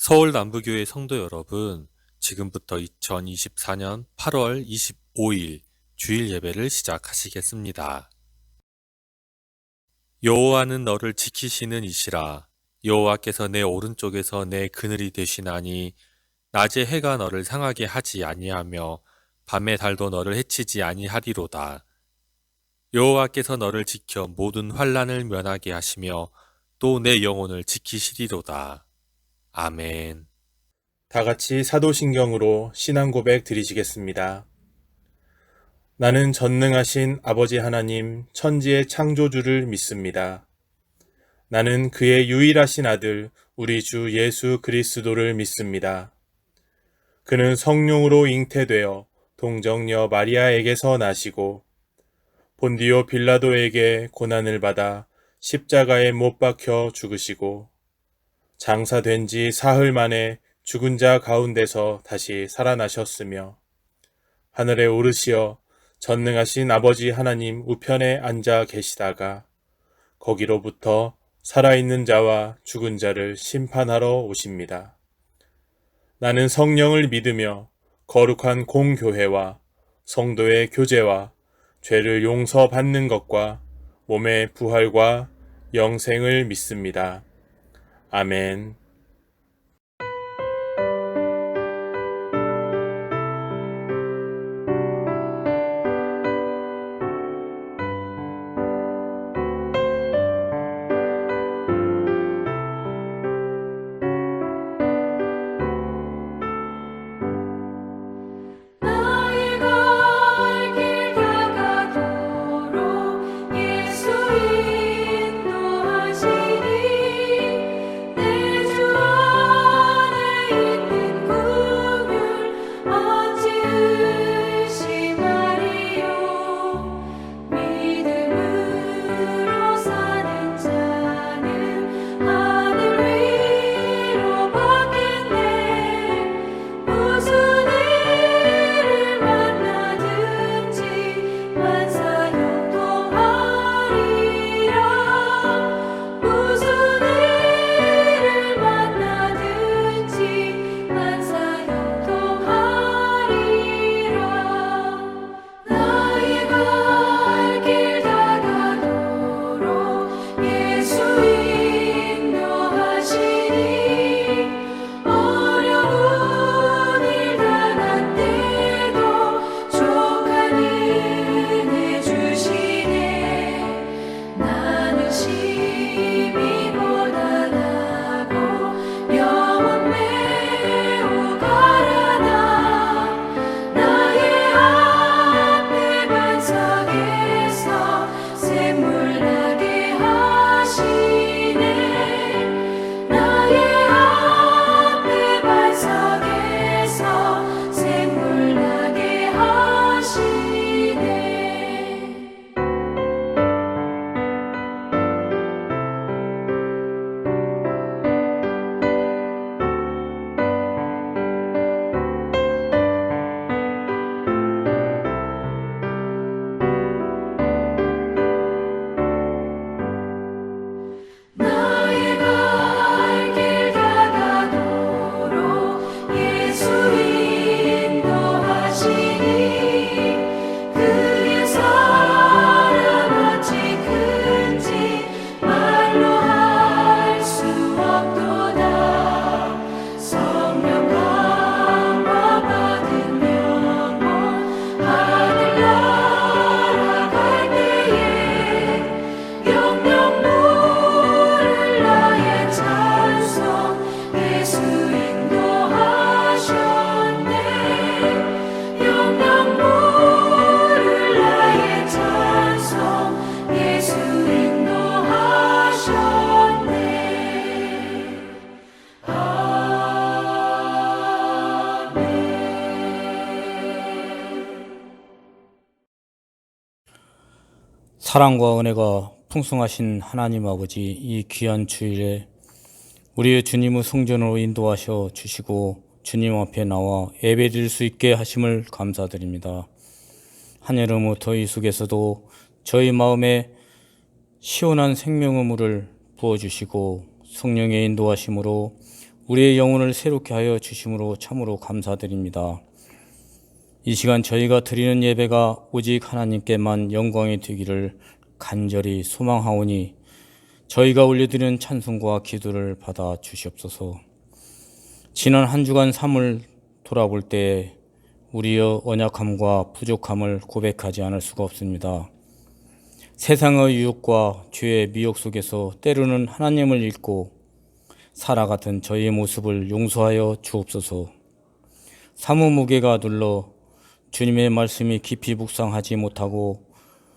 서울 남부교회 성도 여러분, 지금부터 2024년 8월 25일 주일 예배를 시작하시겠습니다. 여호와는 너를 지키시는 이시라. 여호와께서 내 오른쪽에서 내 그늘이 되시나니 낮에 해가 너를 상하게 하지 아니하며 밤에 달도 너를 해치지 아니하리로다. 여호와께서 너를 지켜 모든 환난을 면하게 하시며 또 내 영혼을 지키시리로다. 아멘. 다 같이 사도신경으로 신앙 고백 드리시겠습니다. 나는 전능하신 아버지 하나님 천지의 창조주를 믿습니다. 나는 그의 유일하신 아들 우리 주 예수 그리스도를 믿습니다. 그는 성령으로 잉태되어 동정녀 마리아에게서 나시고 본디오 빌라도에게 고난을 받아 십자가에 못 박혀 죽으시고 장사된 지 사흘 만에 죽은 자 가운데서 다시 살아나셨으며 하늘에 오르시어 전능하신 아버지 하나님 우편에 앉아 계시다가 거기로부터 살아있는 자와 죽은 자를 심판하러 오십니다. 나는 성령을 믿으며 거룩한 공교회와 성도의 교제와 죄를 용서받는 것과 몸의 부활과 영생을 믿습니다. 아멘. 나의 갈 길 다가도록 예수 인도하시니 내 주 안에 있는 긍휼 어찌 의심하리요. 믿음으로 사는 자는 하늘 위로 받겠네. 무슨 일을 만나든지 만사 형통하리라. 무슨 일을 만나든지 만사 형통하리라. 나의 갈 길 다가도록 예수 인도하시니 어려운 일 당한 때도 족한 은혜 주시네. 나는 심히 고단하고 영혼 매우 가라나 나의 앞에 반석에서 샘물 나게 하시네. 나의 앞에 반석에서 샘물 나게 하시네. 나의 갈 길 다가도록 예수 인도하시니 그의 사랑 어찌 큰지 말로 할 수 없도다. 성령 강화 받은 영혼 하늘나라 갈 때에 영영 물을 나의 찬송 예수 인도하셨네. 영영 물을 나의 찬송 예수 인도하셨네. 아멘. 사랑과 은혜가 풍성하신 하나님 아버지, 이 귀한 주일에 우리의 주님의 성전으로 인도하셔 주시고 주님 앞에 나와 예배드릴 수 있게 하심을 감사드립니다. 한여름의 더위 속에서도 저희 마음에 시원한 생명의 물을 부어주시고 성령의 인도하심으로 우리의 영혼을 새롭게 하여 주심으로 참으로 감사드립니다. 이 시간 저희가 드리는 예배가 오직 하나님께만 영광이 되기를 간절히 소망하오니 저희가 올려드리는 찬송과 기도를 받아 주시옵소서. 지난 한 주간 삶을 돌아볼 때 우리의 언약함과 부족함을 고백하지 않을 수가 없습니다. 세상의 유혹과 죄의 미혹 속에서 때로는 하나님을 잊고 살아갔던 저희의 모습을 용서하여 주옵소서. 사무 무게가 눌러 주님의 말씀이 깊이 묵상하지 못하고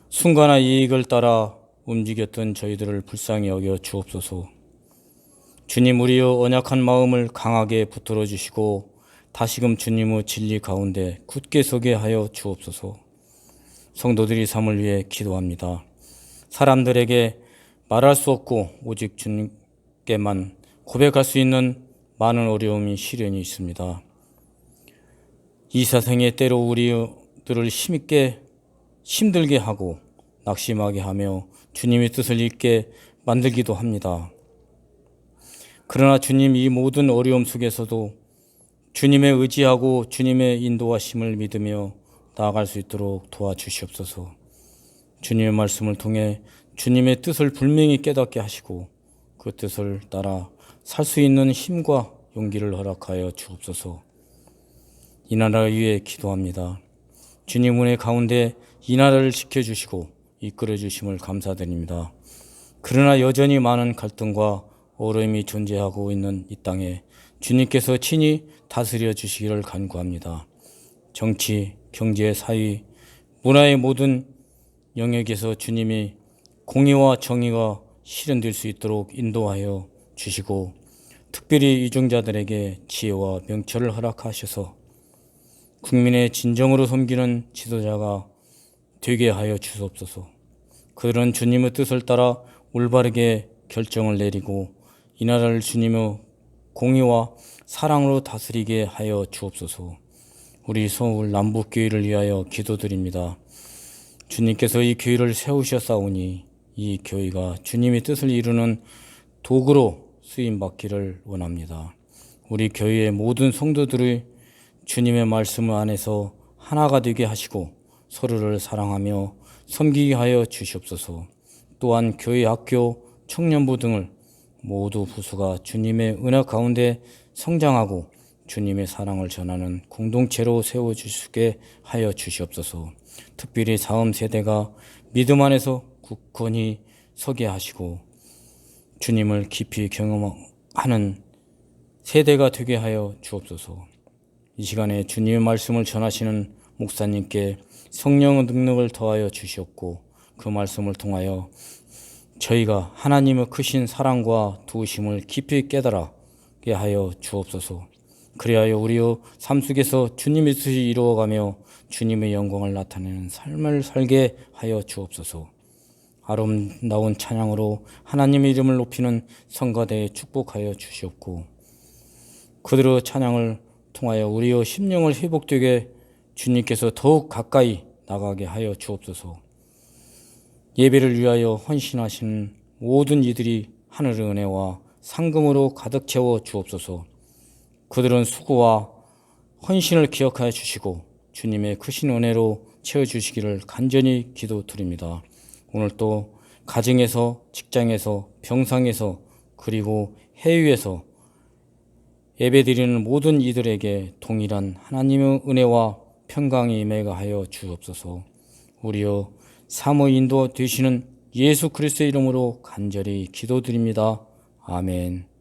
순간의 이익을 따라 움직였던 저희들을 불쌍히 여겨 주옵소서. 주님, 우리의 언약한 마음을 강하게 붙들어 주시고 다시금 주님의 진리 가운데 굳게 서게 하여 주옵소서. 성도들이 삶을 위해 기도합니다. 사람들에게 말할 수 없고 오직 주님께만 고백할 수 있는 많은 어려움이 시련이 있습니다. 이 세상에 때로 우리들을 힘들게 하고 낙심하게 하며 주님의 뜻을 잊게 만들기도 합니다. 그러나 주님, 이 모든 어려움 속에서도 주님의 의지하고 주님의 인도하심을 믿으며 나아갈 수 있도록 도와주시옵소서. 주님의 말씀을 통해 주님의 뜻을 분명히 깨닫게 하시고 그 뜻을 따라 살 수 있는 힘과 용기를 허락하여 주옵소서. 이 나라를 위해 기도합니다. 주님 은혜 가운데 이 나라를 지켜주시고 이끌어 주심을 감사드립니다. 그러나 여전히 많은 갈등과 어려움이 존재하고 있는 이 땅에 주님께서 친히 다스려 주시기를 간구합니다. 정치, 경제, 사회, 문화의 모든 영역에서 주님이 공의와 정의가 실현될 수 있도록 인도하여 주시고 특별히 이중자들에게 지혜와 명철을 허락하셔서 국민의 진정으로 섬기는 지도자가 되게 하여 주옵소서. 그들은 주님의 뜻을 따라 올바르게 결정을 내리고 이 나라를 주님의 공의와 사랑으로 다스리게 하여 주옵소서. 우리 서울 남북교회를 위하여 기도드립니다. 주님께서 이 교회를 세우셨사오니 이 교회가 주님의 뜻을 이루는 도구로 쓰임받기를 원합니다. 우리 교회의 모든 성도들의 주님의 말씀 안에서 하나가 되게 하시고 서로를 사랑하며 섬기게 하여 주시옵소서. 또한 교회, 학교, 청년부 등을 모두 부수가 주님의 은혜 가운데 성장하고 주님의 사랑을 전하는 공동체로 세워주시게 하여 주시옵소서. 특별히 다음 세대가 믿음 안에서 굳건히 서게 하시고 주님을 깊이 경험하는 세대가 되게 하여 주옵소서. 이 시간에 주님의 말씀을 전하시는 목사님께 성령의 능력을 더하여 주시옵고 그 말씀을 통하여 저희가 하나님의 크신 사랑과 도우심을 깊이 깨달게 하여 주옵소서. 그리하여 우리의 삶 속에서 주님의 뜻이 이루어가며 주님의 영광을 나타내는 삶을 살게 하여 주옵소서. 아름다운 찬양으로 하나님의 이름을 높이는 성가대에 축복하여 주시옵고 그들의 찬양을 통하여 우리의 심령을 회복되게 주님께서 더욱 가까이 나가게 하여 주옵소서. 예배를 위하여 헌신하시는 모든 이들이 하늘의 은혜와 상금으로 가득 채워 주옵소서. 그들은 수고와 헌신을 기억하여 주시고 주님의 크신 은혜로 채워주시기를 간절히 기도드립니다. 오늘 또 가정에서, 직장에서, 병상에서 그리고 해외에서 예배드리는 모든 이들에게 동일한 하나님의 은혜와 평강이 임하게 하여 주옵소서. 우리의 삶의 인도 되시는 예수 그리스도의 이름으로 간절히 기도드립니다. 아멘.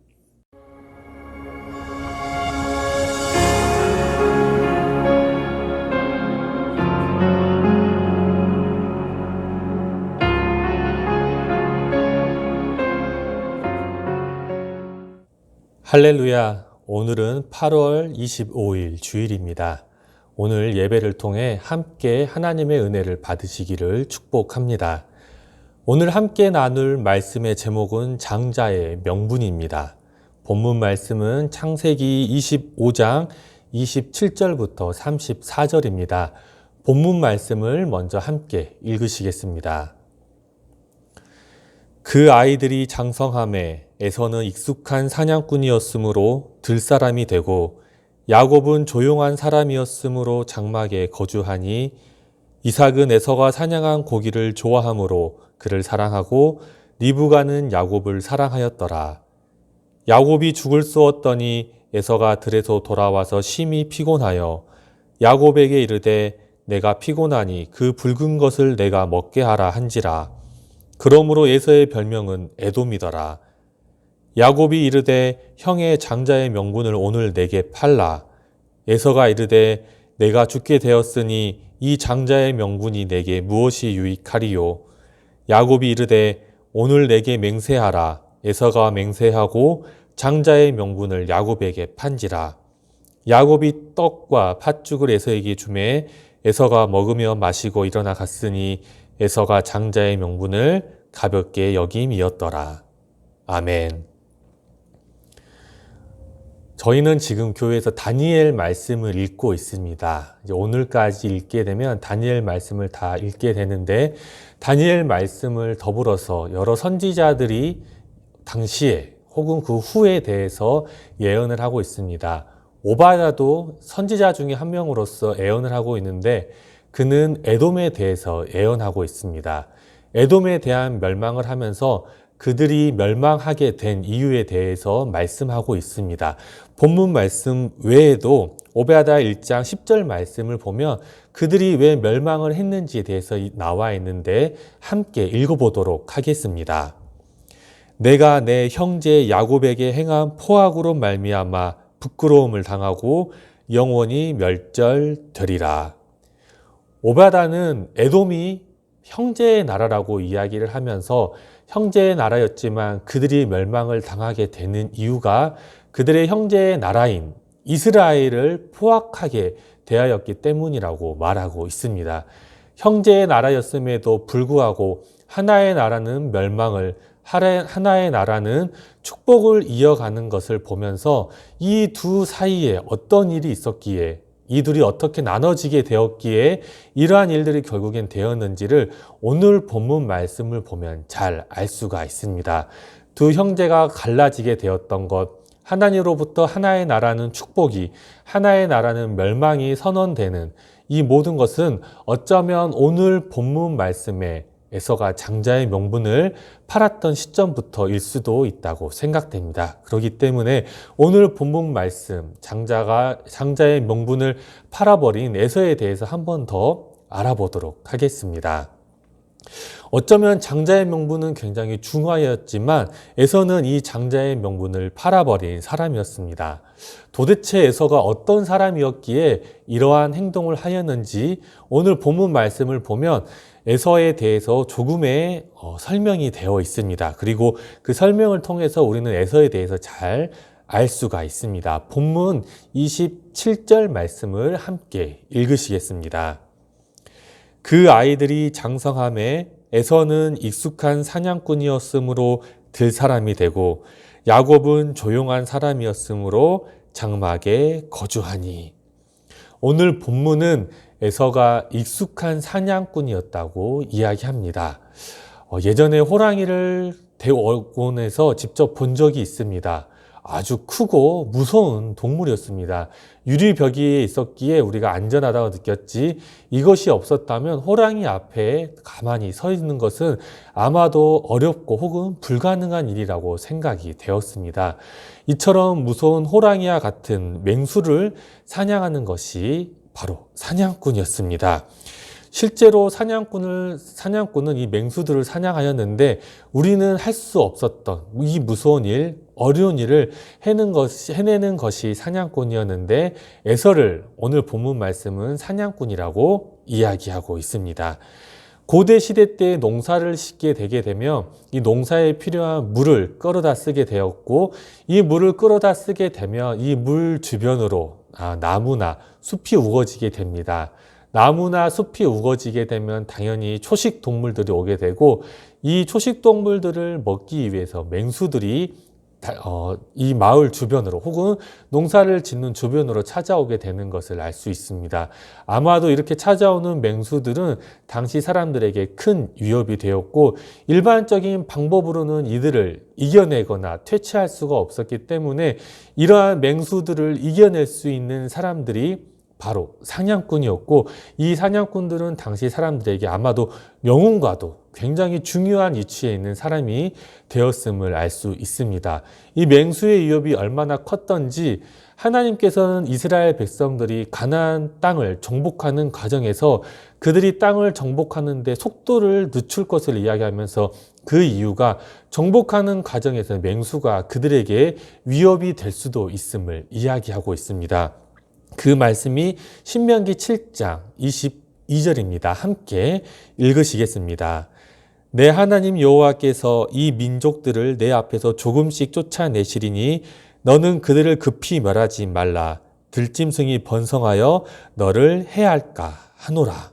할렐루야. 오늘은 8월 25일 주일입니다. 오늘 예배를 통해 함께 하나님의 은혜를 받으시기를 축복합니다. 오늘 함께 나눌 말씀의 제목은 장자의 명분입니다. 본문 말씀은 창세기 25장 27절부터 34절입니다. 본문 말씀을 먼저 함께 읽으시겠습니다. 그 아이들이 장성함에 에서는 익숙한 사냥꾼이었으므로 들사람이 되고 야곱은 조용한 사람이었으므로 장막에 거주하니 이삭은 에서가 사냥한 고기를 좋아하므로 그를 사랑하고 리브가는 야곱을 사랑하였더라. 야곱이 죽을 쏘었더니 에서가 들에서 돌아와서 심히 피곤하여 야곱에게 이르되 내가 피곤하니 그 붉은 것을 내가 먹게 하라 한지라. 그러므로 에서의 별명은 에돔이더라. 야곱이 이르되 형의 장자의 명분을 오늘 내게 팔라. 에서가 이르되 내가 죽게 되었으니 이 장자의 명분이 내게 무엇이 유익하리요. 야곱이 이르되 오늘 내게 맹세하라. 에서가 맹세하고 장자의 명분을 야곱에게 판지라. 야곱이 떡과 팥죽을 에서에게 주매 에서가 먹으며 마시고 일어나 갔으니 에서가 장자의 명분을 가볍게 여김이었더라. 아멘. 저희는 지금 교회에서 다니엘 말씀을 읽고 있습니다. 이제 오늘까지 읽게 되면 다니엘 말씀을 다 읽게 되는데 다니엘 말씀을 더불어서 여러 선지자들이 당시에 혹은 그 후에 대해서 예언을 하고 있습니다. 오바다도 선지자 중에 한 명으로서 예언을 하고 있는데 그는 에돔에 대해서 예언하고 있습니다. 에돔에 대한 멸망을 하면서 그들이 멸망하게 된 이유에 대해서 말씀하고 있습니다. 본문 말씀 외에도 오베아다 1장 10절 말씀을 보면 그들이 왜 멸망을 했는지에 대해서 나와 있는데 함께 읽어보도록 하겠습니다. 내가 내 형제 야곱에게 행한 포악으로 말미암아 부끄러움을 당하고 영원히 멸절되리라. 오바다는 에돔이 형제의 나라라고 이야기를 하면서 형제의 나라였지만 그들이 멸망을 당하게 되는 이유가 그들의 형제의 나라인 이스라엘을 포악하게 대하였기 때문이라고 말하고 있습니다. 형제의 나라였음에도 불구하고 하나의 나라는 멸망을, 하나의 나라는 축복을 이어가는 것을 보면서 이 두 사이에 어떤 일이 있었기에 이 둘이 어떻게 나눠지게 되었기에 이러한 일들이 결국엔 되었는지를 오늘 본문 말씀을 보면 잘 알 수가 있습니다. 두 형제가 갈라지게 되었던 것, 하나님으로부터 하나의 나라는 축복이, 하나의 나라는 멸망이 선언되는 이 모든 것은 어쩌면 오늘 본문 말씀에 에서가 장자의 명분을 팔았던 시점부터일 수도 있다고 생각됩니다. 그렇기 때문에 오늘 본문 말씀, 장자의 명분을 팔아버린 에서에 대해서 한 번 더 알아보도록 하겠습니다. 어쩌면 장자의 명분은 굉장히 중요하였지만 에서는 이 장자의 명분을 팔아버린 사람이었습니다. 도대체 에서가 어떤 사람이었기에 이러한 행동을 하였는지 오늘 본문 말씀을 보면 에서에 대해서 조금의 설명이 되어 있습니다. 그리고 그 설명을 통해서 우리는 에서에 대해서 잘 알 수가 있습니다. 본문 27절 말씀을 함께 읽으시겠습니다. 그 아이들이 장성함에 에서는 익숙한 사냥꾼이었으므로 들사람이 되고 야곱은 조용한 사람이었으므로 장막에 거주하니. 오늘 본문은 에서가 익숙한 사냥꾼이었다고 이야기합니다. 예전에 호랑이를 대원에서 직접 본 적이 있습니다. 아주 크고 무서운 동물이었습니다. 유리벽이 있었기에 우리가 안전하다고 느꼈지 이것이 없었다면 호랑이 앞에 가만히 서 있는 것은 아마도 어렵고 혹은 불가능한 일이라고 생각이 되었습니다. 이처럼 무서운 호랑이와 같은 맹수를 사냥하는 것이 바로 사냥꾼이었습니다. 실제로 사냥꾼은 이 맹수들을 사냥하였는데 우리는 할 수 없었던 이 무서운 일, 어려운 일을 해내는 것이 사냥꾼이었는데 에서를 오늘 본문 말씀은 사냥꾼이라고 이야기하고 있습니다. 고대 시대 때 농사를 짓게 되게 되면 이 농사에 필요한 물을 끌어다 쓰게 되었고 이 물을 끌어다 쓰게 되면 이 물 주변으로 나무나 숲이 우거지게 됩니다. 나무나 숲이 우거지게 되면 당연히 초식 동물들이 오게 되고 이 초식 동물들을 먹기 위해서 맹수들이 이 마을 주변으로 혹은 농사를 짓는 주변으로 찾아오게 되는 것을 알 수 있습니다. 아마도 이렇게 찾아오는 맹수들은 당시 사람들에게 큰 위협이 되었고 일반적인 방법으로는 이들을 이겨내거나 퇴치할 수가 없었기 때문에 이러한 맹수들을 이겨낼 수 있는 사람들이 바로 사냥꾼이었고 이 사냥꾼들은 당시 사람들에게 아마도 영웅과도 굉장히 중요한 위치에 있는 사람이 되었음을 알 수 있습니다. 이 맹수의 위협이 얼마나 컸던지 하나님께서는 이스라엘 백성들이 가나안 땅을 정복하는 과정에서 그들이 땅을 정복하는 데 속도를 늦출 것을 이야기하면서 그 이유가 정복하는 과정에서 맹수가 그들에게 위협이 될 수도 있음을 이야기하고 있습니다. 그 말씀이 신명기 7장 22절입니다. 함께 읽으시겠습니다. 내 하나님 여호와께서 이 민족들을 내 앞에서 조금씩 쫓아내시리니 너는 그들을 급히 멸하지 말라. 들짐승이 번성하여 너를 해할까 하노라.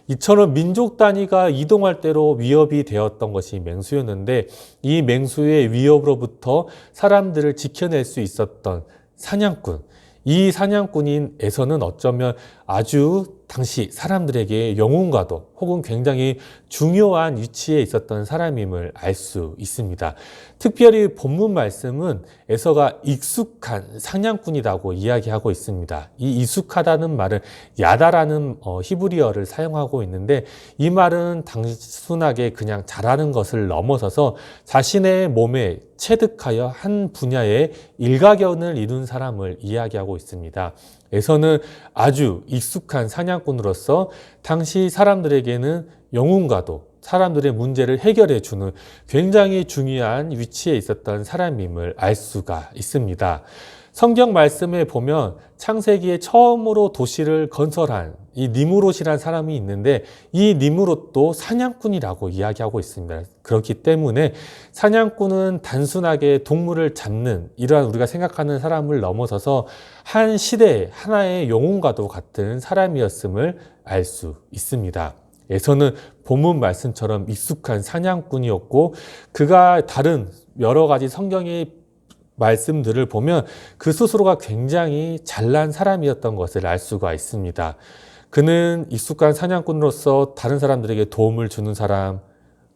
이처럼 민족 단위가 이동할 대로 위협이 되었던 것이 맹수였는데 이 맹수의 위협으로부터 사람들을 지켜낼 수 있었던 사냥꾼, 이 사냥꾼인 에서는 어쩌면 아주 당시 사람들에게 영웅과도 혹은 굉장히 중요한 위치에 있었던 사람임을 알 수 있습니다. 특별히 본문 말씀은 에서가 익숙한 사냥꾼이라고 이야기하고 있습니다. 이 익숙하다는 말은 야다라는 히브리어를 사용하고 있는데 이 말은 단순하게 그냥 잘하는 것을 넘어서서 자신의 몸에 체득하여 한 분야의 일가견을 이룬 사람을 이야기하고 있습니다. 에서는 아주 익숙한 사냥꾼으로서 당시 사람들에게는 영웅과도 사람들의 문제를 해결해 주는 굉장히 중요한 위치에 있었던 사람임을 알 수가 있습니다. 성경 말씀에 보면 창세기에 처음으로 도시를 건설한 이 니무롯이라는 사람이 있는데 이 니무롯도 사냥꾼이라고 이야기하고 있습니다. 그렇기 때문에 사냥꾼은 단순하게 동물을 잡는 이러한 우리가 생각하는 사람을 넘어서서 한 시대의 하나의 영웅과도 같은 사람이었음을 알 수 있습니다. 에서는 본문 말씀처럼 익숙한 사냥꾼이었고 그가 다른 여러 가지 성경의 말씀들을 보면 그 스스로가 굉장히 잘난 사람이었던 것을 알 수가 있습니다. 그는 익숙한 사냥꾼으로서 다른 사람들에게 도움을 주는 사람,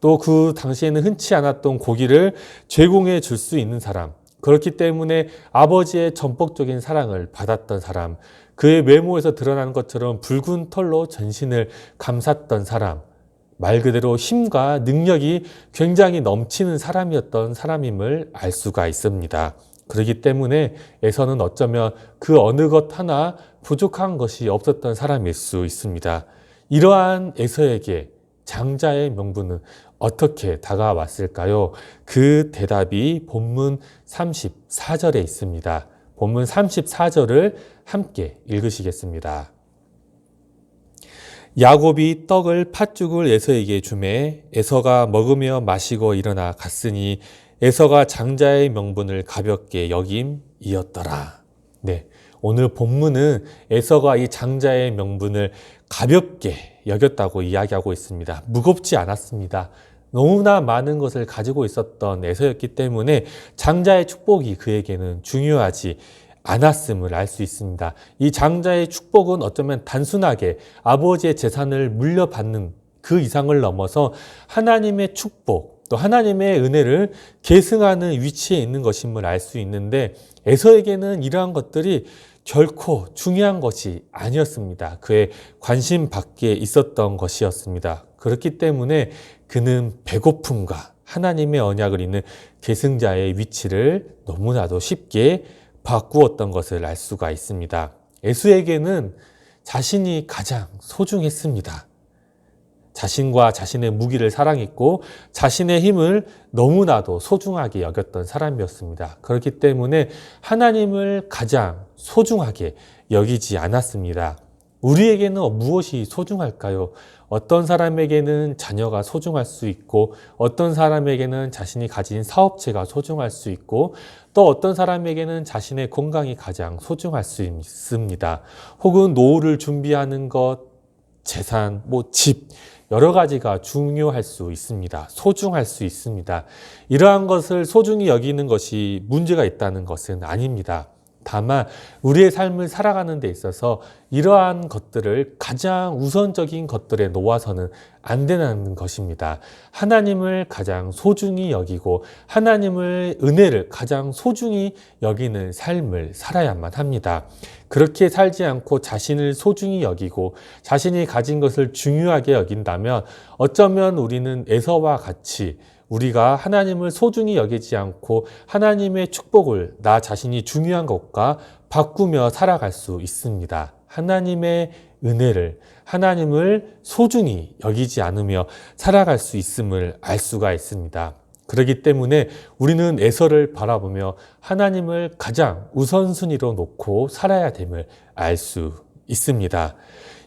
또 그 당시에는 흔치 않았던 고기를 제공해 줄 수 있는 사람, 그렇기 때문에 아버지의 전폭적인 사랑을 받았던 사람, 그의 외모에서 드러나는 것처럼 붉은 털로 전신을 감쌌던 사람, 말 그대로 힘과 능력이 굉장히 넘치는 사람이었던 사람임을 알 수가 있습니다. 그렇기 때문에 에서는 어쩌면 그 어느 것 하나 부족한 것이 없었던 사람일 수 있습니다. 이러한 에서에게 장자의 명분은 어떻게 다가왔을까요? 그 대답이 본문 34절에 있습니다. 본문 34절을 함께 읽으시겠습니다. 야곱이 떡을 팥죽을 에서에게 주매 에서가 먹으며 마시고 일어나 갔으니 에서가 장자의 명분을 가볍게 여김이었더라. 네, 오늘 본문은 에서가 이 장자의 명분을 가볍게 여겼다고 이야기하고 있습니다. 무겁지 않았습니다. 너무나 많은 것을 가지고 있었던 에서였기 때문에 장자의 축복이 그에게는 중요하지 않았음을 알 수 있습니다. 이 장자의 축복은 어쩌면 단순하게 아버지의 재산을 물려받는 그 이상을 넘어서 하나님의 축복, 또 하나님의 은혜를 계승하는 위치에 있는 것임을 알 수 있는데 에서에게는 이러한 것들이 결코 중요한 것이 아니었습니다. 그의 관심 밖에 있었던 것이었습니다. 그렇기 때문에 그는 배고픔과 하나님의 언약을 잇는 계승자의 위치를 너무나도 쉽게 바꾸었던 것을 알 수가 있습니다. 에서에게는 자신이 가장 소중했습니다. 자신과 자신의 무기를 사랑했고 자신의 힘을 너무나도 소중하게 여겼던 사람이었습니다. 그렇기 때문에 하나님을 가장 소중하게 여기지 않았습니다. 우리에게는 무엇이 소중할까요? 어떤 사람에게는 자녀가 소중할 수 있고 어떤 사람에게는 자신이 가진 사업체가 소중할 수 있고 또 어떤 사람에게는 자신의 건강이 가장 소중할 수 있습니다. 혹은 노후를 준비하는 것, 재산, 집 여러 가지가 중요할 수 있습니다. 소중할 수 있습니다. 이러한 것을 소중히 여기는 것이 문제가 있다는 것은 아닙니다. 다만 우리의 삶을 살아가는 데 있어서 이러한 것들을 가장 우선적인 것들에 놓아서는 안 되는 것입니다. 하나님을 가장 소중히 여기고 하나님의 은혜를 가장 소중히 여기는 삶을 살아야만 합니다. 그렇게 살지 않고 자신을 소중히 여기고 자신이 가진 것을 중요하게 여긴다면 어쩌면 우리는 에서와 같이 우리가 하나님을 소중히 여기지 않고 하나님의 축복을 나 자신이 중요한 것과 바꾸며 살아갈 수 있습니다. 하나님의 은혜를, 하나님을 소중히 여기지 않으며 살아갈 수 있음을 알 수가 있습니다. 그렇기 때문에 우리는 에서를 바라보며 하나님을 가장 우선순위로 놓고 살아야 됨을 알 수 있습니다.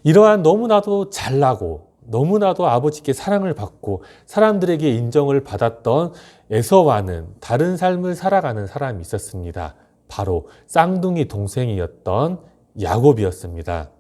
이러한 너무나도 잘나고 너무나도 아버지께 사랑을 받고 사람들에게 인정을 받았던 에서와는 다른 삶을 살아가는 사람이 있었습니다. 바로 쌍둥이 동생이었던 야곱이었습니다.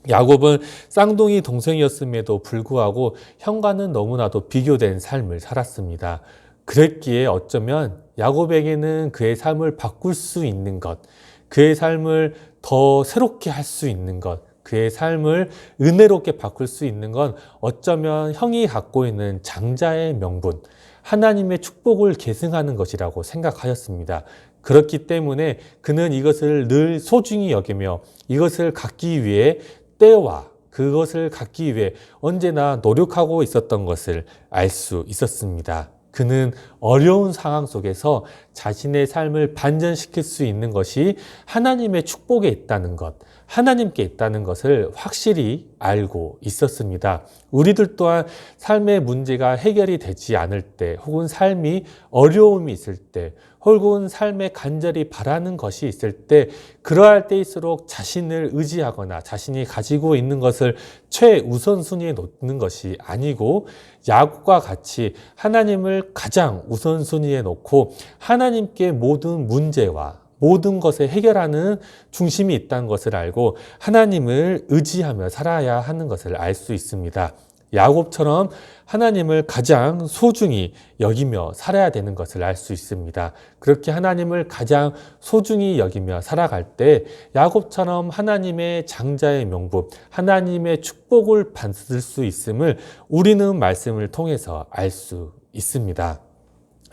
야곱은 쌍둥이 동생이었음에도 불구하고 형과는 너무나도 비교된 삶을 살았습니다. 그랬기에 어쩌면 야곱에게는 그의 삶을 바꿀 수 있는 것, 그의 삶을 더 새롭게 할 수 있는 것, 그의 삶을 은혜롭게 바꿀 수 있는 건 어쩌면 형이 갖고 있는 장자의 명분, 하나님의 축복을 계승하는 것이라고 생각하였습니다. 그렇기 때문에 그는 이것을 늘 소중히 여기며 이것을 갖기 위해 때와 그것을 갖기 위해 언제나 노력하고 있었던 것을 알 수 있었습니다. 그는 어려운 상황 속에서 자신의 삶을 반전시킬 수 있는 것이 하나님의 축복에 있다는 것, 하나님께 있다는 것을 확실히 알고 있었습니다. 우리들 또한 삶의 문제가 해결이 되지 않을 때, 혹은 삶이 어려움이 있을 때, 혹은 삶에 간절히 바라는 것이 있을 때, 그러할 때일수록 자신을 의지하거나 자신이 가지고 있는 것을 최우선순위에 놓는 것이 아니고 야곱과 같이 하나님을 가장 우선순위에 놓고 하나님께 모든 문제와 모든 것을 해결하는 중심이 있다는 것을 알고 하나님을 의지하며 살아야 하는 것을 알 수 있습니다. 야곱처럼 하나님을 가장 소중히 여기며 살아야 되는 것을 알 수 있습니다. 그렇게 하나님을 가장 소중히 여기며 살아갈 때 야곱처럼 하나님의 장자의 명분, 하나님의 축복을 받을 수 있음을 우리는 말씀을 통해서 알 수 있습니다.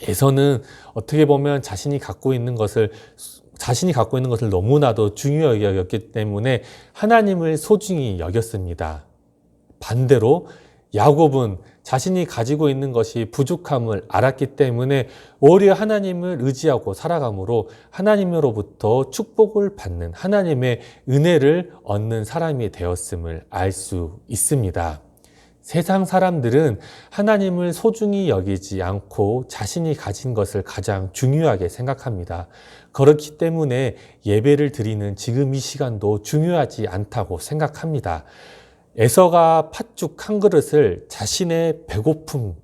에서는 어떻게 보면 자신이 갖고 있는 것을 너무나도 중요하게 여겼기 때문에 하나님을 소중히 여겼습니다. 반대로 야곱은 자신이 가지고 있는 것이 부족함을 알았기 때문에 오히려 하나님을 의지하고 살아감으로 하나님으로부터 축복을 받는 하나님의 은혜를 얻는 사람이 되었음을 알 수 있습니다. 세상 사람들은 하나님을 소중히 여기지 않고 자신이 가진 것을 가장 중요하게 생각합니다. 그렇기 때문에 예배를 드리는 지금 이 시간도 중요하지 않다고 생각합니다. 에서가 팥죽 한 그릇을 자신의 배고픔,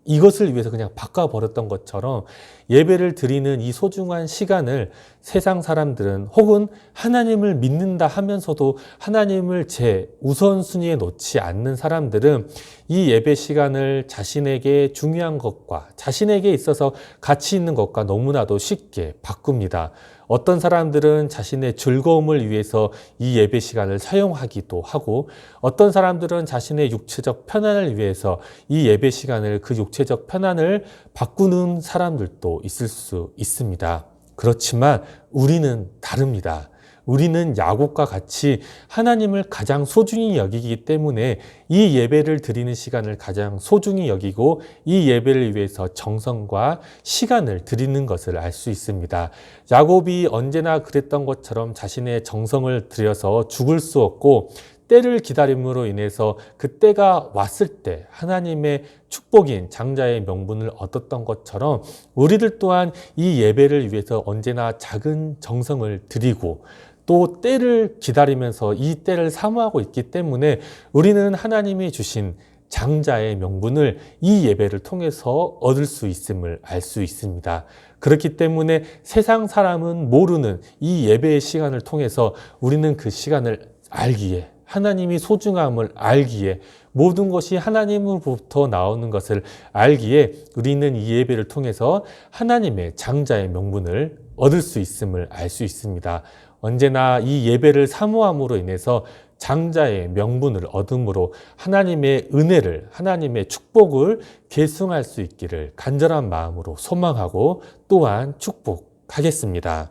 이것을 위해서 그냥 바꿔버렸던 것처럼 예배를 드리는 이 소중한 시간을 세상 사람들은 혹은 하나님을 믿는다 하면서도 하나님을 제 우선순위에 놓지 않는 사람들은 이 예배 시간을 자신에게 중요한 것과 자신에게 있어서 가치 있는 것과 너무나도 쉽게 바꿉니다. 어떤 사람들은 자신의 즐거움을 위해서 이 예배 시간을 사용하기도 하고 어떤 사람들은 자신의 육체적 편안을 위해서 이 예배 시간을 그 육체적 편안을 바꾸는 사람들도 있을 수 있습니다. 그렇지만 우리는 다릅니다. 우리는 야곱과 같이 하나님을 가장 소중히 여기기 때문에 이 예배를 드리는 시간을 가장 소중히 여기고 이 예배를 위해서 정성과 시간을 드리는 것을 알 수 있습니다. 야곱이 언제나 그랬던 것처럼 자신의 정성을 들여서 죽을 수 없고 때를 기다림으로 인해서 그 때가 왔을 때 하나님의 축복인 장자의 명분을 얻었던 것처럼 우리들 또한 이 예배를 위해서 언제나 작은 정성을 드리고 또 때를 기다리면서 이 때를 사모하고 있기 때문에 우리는 하나님이 주신 장자의 명분을 이 예배를 통해서 얻을 수 있음을 알 수 있습니다. 그렇기 때문에 세상 사람은 모르는 이 예배의 시간을 통해서 우리는 그 시간을 알기에 하나님이 소중함을 알기에 모든 것이 하나님으로부터 나오는 것을 알기에 우리는 이 예배를 통해서 하나님의 장자의 명분을 얻을 수 있음을 알 수 있습니다. 언제나 이 예배를 사모함으로 인해서 장자의 명분을 얻음으로 하나님의 은혜를, 하나님의 축복을 계승할 수 있기를 간절한 마음으로 소망하고 또한 축복하겠습니다.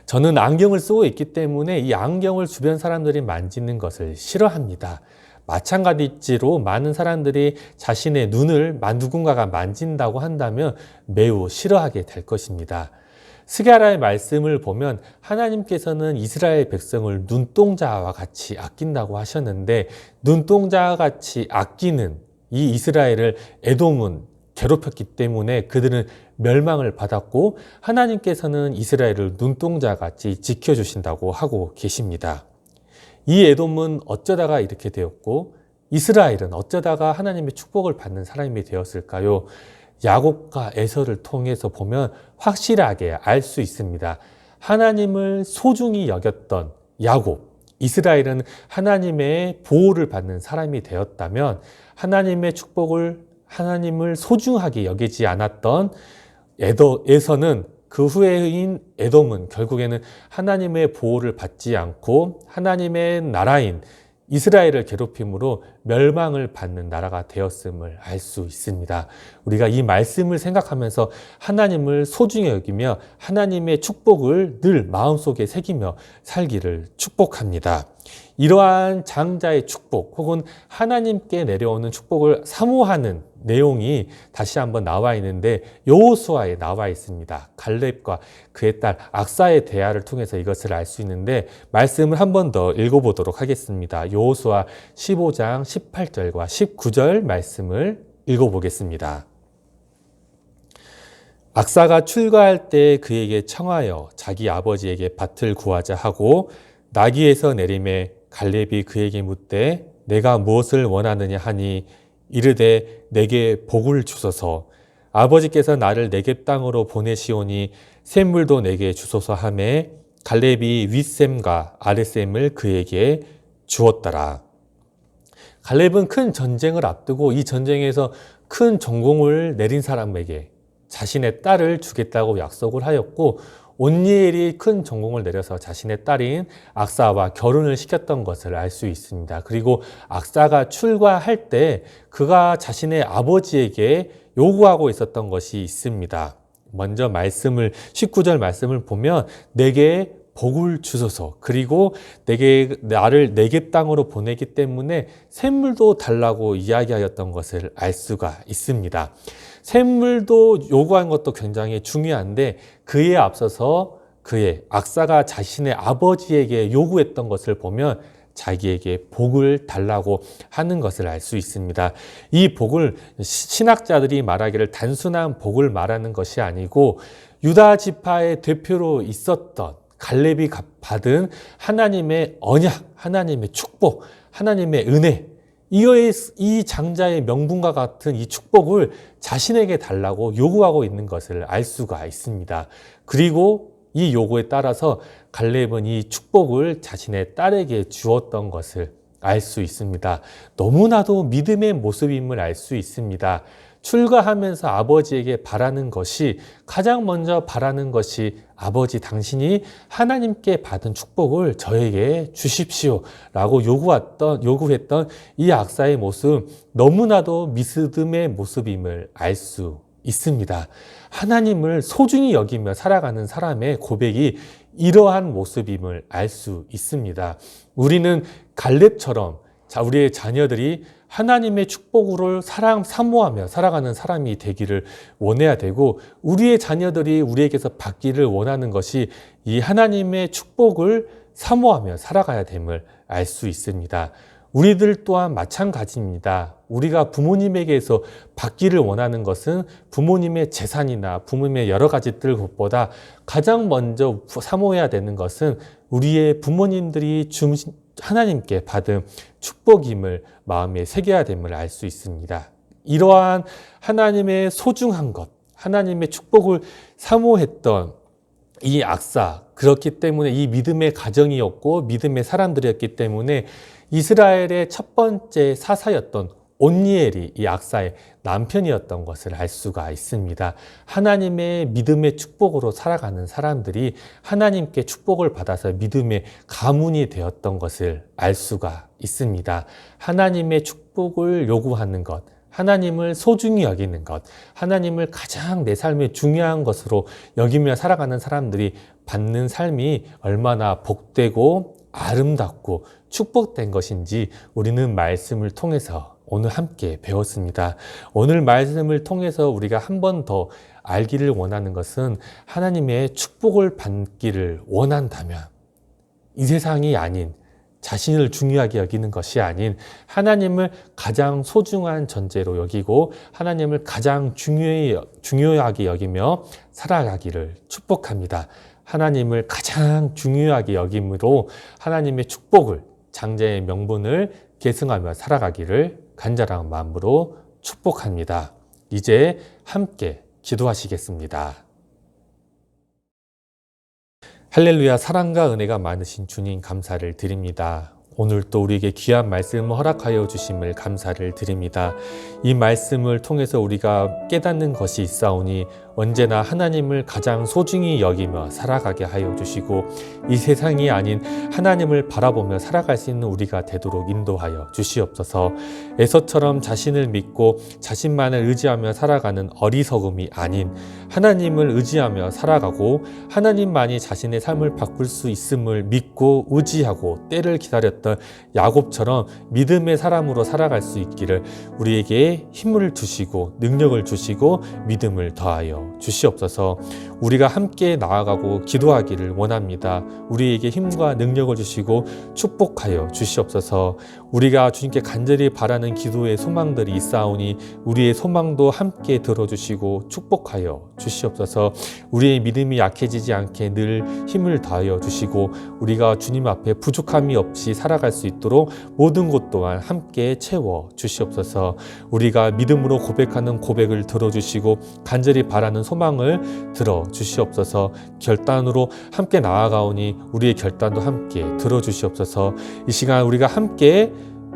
저는 안경을 쓰고 있기 때문에 이 안경을 주변 사람들이 만지는 것을 싫어합니다. 마찬가지로 많은 사람들이 자신의 눈을 누군가가 만진다고 한다면 매우 싫어하게 될 것입니다. 스가랴의 말씀을 보면 하나님께서는 이스라엘 백성을 눈동자와 같이 아낀다고 하셨는데 눈동자와 같이 아끼는 이 이스라엘을 에돔은 괴롭혔기 때문에 그들은 멸망을 받았고 하나님께서는 이스라엘을 눈동자 같이 지켜주신다고 하고 계십니다. 이 에돔은 어쩌다가 이렇게 되었고 이스라엘은 어쩌다가 하나님의 축복을 받는 사람이 되었을까요? 야곱과 에서를 통해서 보면 확실하게 알 수 있습니다. 하나님을 소중히 여겼던 야곱, 이스라엘은 하나님의 보호를 받는 사람이 되었다면 하나님의 하나님을 소중하게 여기지 않았던 에서는 그 후에인 에돔은 결국에는 하나님의 보호를 받지 않고 하나님의 나라인 이스라엘을 괴롭힘으로 멸망을 받는 나라가 되었음을 알 수 있습니다. 우리가 이 말씀을 생각하면서 하나님을 소중히 여기며 하나님의 축복을 늘 마음속에 새기며 살기를 축복합니다. 이러한 장자의 축복 혹은 하나님께 내려오는 축복을 사모하는 내용이 다시 한번 나와 있는데 여호수아에 나와 있습니다. 갈렙과 그의 딸 악사의 대화를 통해서 이것을 알 수 있는데 말씀을 한 번 더 읽어보도록 하겠습니다. 여호수아 15장 18절과 19절 말씀을 읽어보겠습니다. 악사가 출가할 때 그에게 청하여 자기 아버지에게 밭을 구하자 하고 나귀에서 내림에 갈렙이 그에게 묻되 내가 무엇을 원하느냐 하니 이르되 내게 복을 주소서 아버지께서 나를 내게 땅으로 보내시오니 샘물도 내게 주소서 하매 갈렙이 윗샘과 아랫샘을 그에게 주었더라. 갈렙은 큰 전쟁을 앞두고 이 전쟁에서 큰 전공을 내린 사람에게 자신의 딸을 주겠다고 약속을 하였고 온니엘이 큰 전공을 내려서 자신의 딸인 악사와 결혼을 시켰던 것을 알 수 있습니다. 그리고 악사가 출가할 때 그가 자신의 아버지에게 요구하고 있었던 것이 있습니다. 먼저 19절 말씀을 보면 내게 복을 주소서 그리고 나를 내게 땅으로 보내기 때문에 샘물도 달라고 이야기하였던 것을 알 수가 있습니다. 샘물도 요구한 것도 굉장히 중요한데 그에 앞서서 악사가 자신의 아버지에게 요구했던 것을 보면 자기에게 복을 달라고 하는 것을 알 수 있습니다. 이 복을 신학자들이 말하기를 단순한 복을 말하는 것이 아니고 유다 지파의 대표로 있었던 갈렙이 받은 하나님의 언약, 하나님의 축복, 하나님의 은혜, 이 장자의 명분과 같은 이 축복을 자신에게 달라고 요구하고 있는 것을 알 수가 있습니다. 그리고 이 요구에 따라서 갈렙은 이 축복을 자신의 딸에게 주었던 것을 알 수 있습니다. 너무나도 믿음의 모습임을 알 수 있습니다. 출가하면서 아버지에게 바라는 것이 가장 먼저 바라는 것이 아버지 당신이 하나님께 받은 축복을 저에게 주십시오 라고 요구했던 이 악사의 모습 너무나도 믿음의 모습임을 알 수 있습니다. 하나님을 소중히 여기며 살아가는 사람의 고백이 이러한 모습임을 알 수 있습니다. 우리는 갈렙처럼 우리의 자녀들이 하나님의 축복을 사모하며 살아가는 사람이 되기를 원해야 되고 우리의 자녀들이 우리에게서 받기를 원하는 것이 이 하나님의 축복을 사모하며 살아가야 됨을 알 수 있습니다. 우리들 또한 마찬가지입니다. 우리가 부모님에게서 받기를 원하는 것은 부모님의 재산이나 부모님의 여러 가지들보다 가장 먼저 사모해야 되는 것은 우리의 부모님들이 하나님께 받은 축복임을 마음에 새겨야 됨을 알 수 있습니다. 이러한 하나님의 소중한 것, 하나님의 축복을 사모했던 이 악사, 그렇기 때문에 이 믿음의 가정이었고 믿음의 사람들이었기 때문에 이스라엘의 첫 번째 사사였던 온니엘이 이 악사의 남편이었던 것을 알 수가 있습니다. 하나님의 믿음의 축복으로 살아가는 사람들이 하나님께 축복을 받아서 믿음의 가문이 되었던 것을 알 수가 있습니다. 하나님의 축복을 요구하는 것, 하나님을 소중히 여기는 것, 하나님을 가장 내 삶에 중요한 것으로 여기며 살아가는 사람들이 받는 삶이 얼마나 복되고 아름답고 축복된 것인지 우리는 말씀을 통해서 오늘 함께 배웠습니다. 오늘 말씀을 통해서 우리가 한 번 더 알기를 원하는 것은 하나님의 축복을 받기를 원한다면 이 세상이 아닌 자신을 중요하게 여기는 것이 아닌 하나님을 가장 소중한 존재로 여기고 하나님을 가장 중요하게 여기며 살아가기를 축복합니다. 하나님을 가장 중요하게 여김으로 하나님의 축복을, 장자의 명분을 계승하며 살아가기를 간절한 마음으로 축복합니다. 이제 함께 기도하시겠습니다. 할렐루야, 사랑과 은혜가 많으신 주님 감사를 드립니다. 오늘 또 우리에게 귀한 말씀을 허락하여 주심을 감사를 드립니다. 이 말씀을 통해서 우리가 깨닫는 것이 있사오니 언제나 하나님을 가장 소중히 여기며 살아가게 하여 주시고 이 세상이 아닌 하나님을 바라보며 살아갈 수 있는 우리가 되도록 인도하여 주시옵소서. 에서처럼 자신을 믿고 자신만을 의지하며 살아가는 어리석음이 아닌 하나님을 의지하며 살아가고 하나님만이 자신의 삶을 바꿀 수 있음을 믿고 의지하고 때를 기다렸던 야곱처럼 믿음의 사람으로 살아갈 수 있기를 우리에게 힘을 주시고 능력을 주시고 믿음을 더하여 주시옵소서. 우리가 함께 나아가고 기도하기를 원합니다. 우리에게 힘과 능력을 주시고 축복하여 주시옵소서. 우리가 주님께 간절히 바라는 기도의 소망들이 있사오니 우리의 소망도 함께 들어주시고 축복하여 주시옵소서. 우리의 믿음이 약해지지 않게 늘 힘을 더하여 주시고 우리가 주님 앞에 부족함이 없이 살아갈 수 있도록 모든 것 또한 함께 채워 주시옵소서. 우리가 믿음으로 고백하는 고백을 들어주시고 간절히 바라는 소망을 들어주시옵소서. 결단으로 함께 나아가오니 우리의 결단도 함께 들어주시옵소서. 이 시간 우리가 함께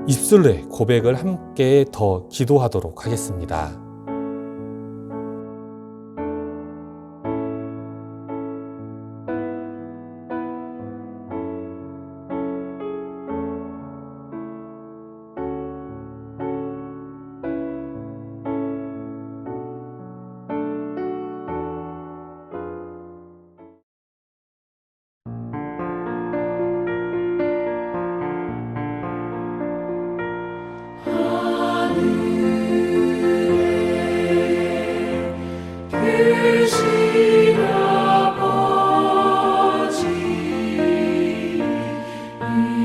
입술의 고백을 함께 더 기도하도록 하겠습니다. 크신 아버지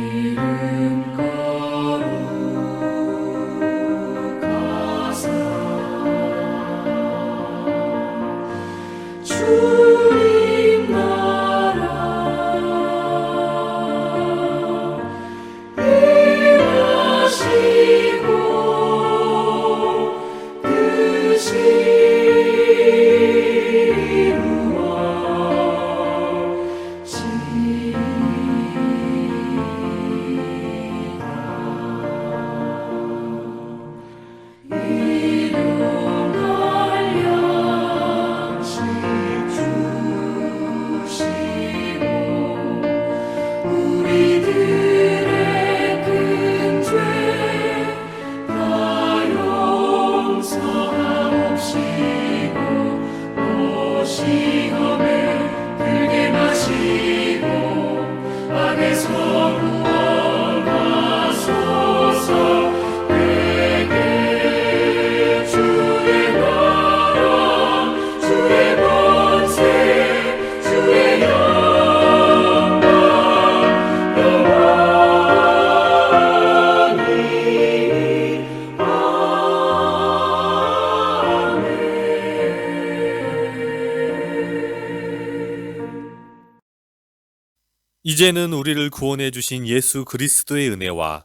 이름 거룩하사 주님 나라 임하시고 뜻이 시험에 들게 마시고 악에서 구원하소서. 내게 주의 나라 주의 권세 주의 영광 영원히 이제는 우리를 구원해 주신 예수 그리스도의 은혜와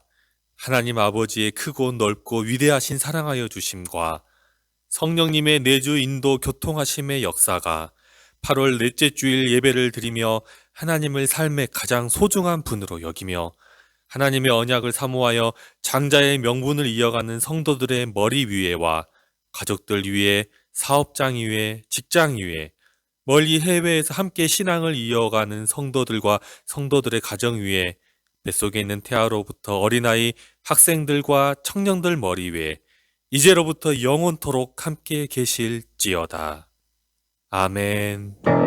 하나님 아버지의 크고 넓고 위대하신 사랑하여 주심과 성령님의 내주 인도 교통하심의 역사가 8월 넷째 주일 예배를 드리며 하나님을 삶의 가장 소중한 분으로 여기며 하나님의 언약을 사모하여 장자의 명분을 이어가는 성도들의 머리 위에와 가족들 위에, 사업장 위에, 직장 위에, 멀리 해외에서 함께 신앙을 이어가는 성도들과 성도들의 가정 위에, 뱃속에 있는 태아로부터 어린아이, 학생들과 청년들 머리 위에 이제로부터 영원토록 함께 계실지어다. 아멘.